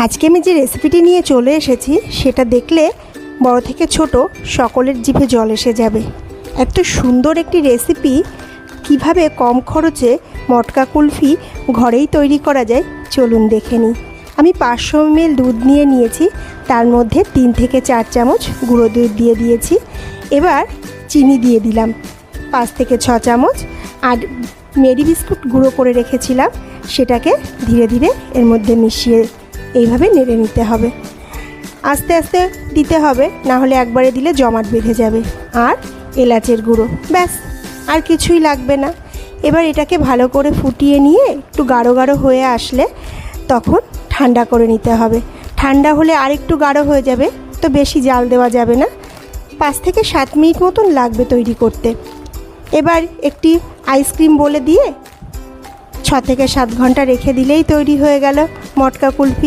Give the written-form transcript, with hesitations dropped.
আজকে আমি যে রেসিপিটি নিয়ে চলে এসেছি সেটা দেখলে বড় থেকে ছোট সকলের জিভে জল এসে যাবে। এত সুন্দর একটি রেসিপি কিভাবে কম খরচে মটকা কুলফি ঘরেই তৈরি করা যায় চলুন দেখে নিই। আমি 500 ml দুধ নিয়ে নিয়েছি, তার মধ্যে 3 থেকে 4 চামচ গুঁড়ো দুধ দিয়ে দিয়েছি। এবার চিনি দিয়ে দিলাম 5 থেকে 6 চামচ, আর মেরি বিস্কুট গুঁড়ো করে রেখেছিলাম সেটাকে ধীরে ধীরে এর মধ্যে মিশিয়ে এইভাবে নেড়ে নিতে হবে। আস্তে আস্তে দিতে হবে, না হলে একবারে দিলে জমাট বেঁধে যাবে। আর এলাচের গুঁড়ো, ব্যাস আর কিছুই লাগবে না। এবার এটাকে ভালো করে ফুটিয়ে নিয়ে একটু গাঢ় গাঢ় হয়ে আসলে তখন ঠান্ডা করে নিতে হবে। ঠান্ডা হলে আর একটু গাঢ় হয়ে যাবে, তো বেশি জাল দেওয়া যাবে না। 5 থেকে 7 মিনিট মতন লাগবে তৈরি করতে। এবার একটি আইসক্রিম বলে দিয়ে 6 থেকে 7 ঘন্টা রেখে দিলেই তৈরি হয়ে গেল মটকা কুলফি।